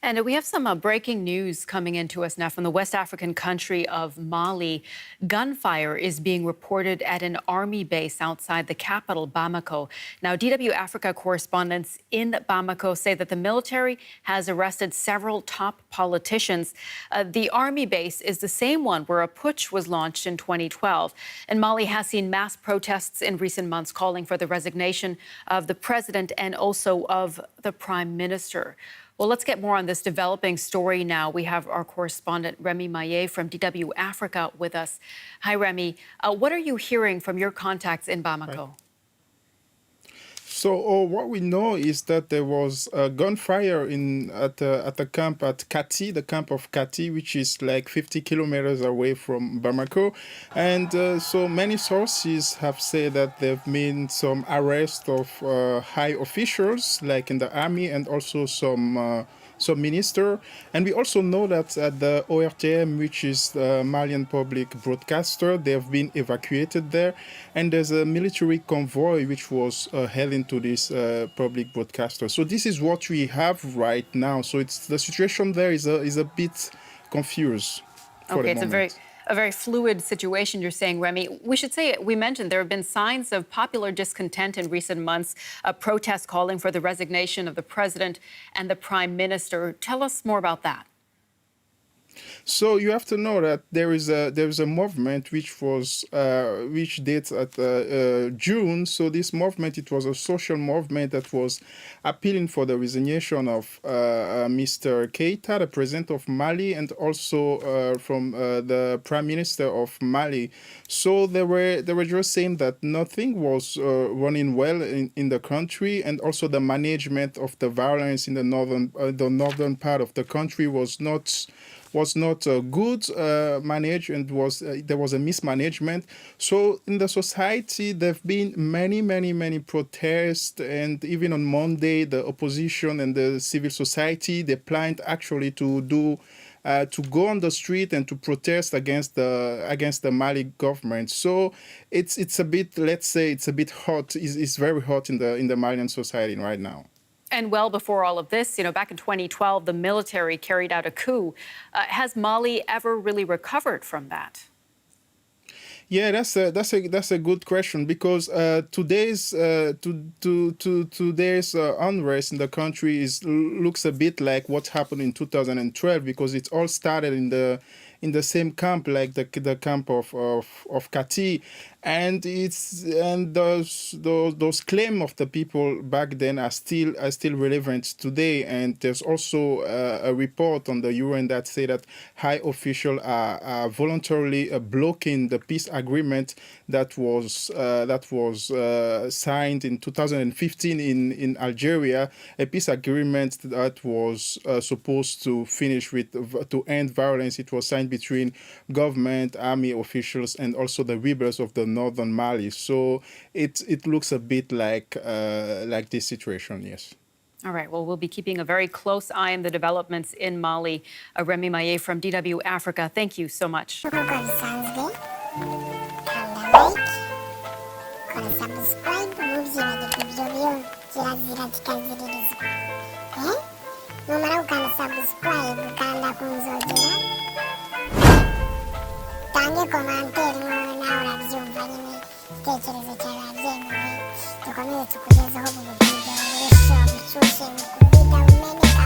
And we have some breaking news coming into us now from the West African country of Mali. Gunfire is being reported at an army base outside the capital, Bamako. Now, DW Africa correspondents in Bamako say that the military has arrested several top politicians. The army base is the same one where a putsch was launched in 2012. And Mali has seen mass protests in recent months calling for the resignation of the president and also of the prime minister. Well, let's get more on this developing story now. We have our correspondent, Remy Maillet from DW Africa with us. Hi, Remy. What are you hearing from your contacts in Bamako? Right. So what we know is that there was a gunfire at the camp at Kati, the camp of Kati, which is like 50 kilometers away from Bamako. And so many sources have said that there have been some arrests of high officials, like in the army, and also some minister. And we also know that at the ORTM, which is the Malian public broadcaster, they have been evacuated there. And there's a military convoy which was heading to this public broadcaster. So this is what we have right now. So it's the situation there is a bit confused for the moment. It's a very fluid situation, you're saying, Remy. We should say, we mentioned there have been signs of popular discontent in recent months, protests calling for the resignation of the president and the prime minister. Tell us more about that. So you have to know that there is a movement which dates at June. So this movement, it was a social movement that was appealing for the resignation of Mr. Keita, the president of Mali, and also from the prime minister of Mali. So they were just saying that nothing was running well in the country, and also the management of the violence in the northern part of the country was not good managed, and there was a mismanagement. So in the society, there have been many protests, and even on Monday, the opposition and the civil society, they planned actually to go on the street and to protest against the Mali government. So it's a bit, let's say, it's a bit hot. It's very hot in the Malian society right now. And well before all of this, back in 2012, the military carried out a coup. Has Mali ever really recovered from that? Yeah, that's a good question, because today's unrest in the country looks a bit like what happened in 2012, because it all started in the same camp, like the camp of Kati, and those claims of the people back then are still relevant today. And there's also a report on the UN that say that high officials are voluntarily blocking the peace agreement that was signed in 2015 in Algeria, a peace agreement that was supposed to end violence. It was signed between government, army officials, and also the rebels of the northern Mali. So it looks a bit like this situation, yes. All right. Well, we'll be keeping a very close eye on the developments in Mali. Remy Maillet from DW Africa, thank you so much. Tange komanteri nawe urabyumva nyine igitekerezo cyawe byemeye dukomeze tukugezeho mu buryo bworoshye bushyushye mu kubida bumeneka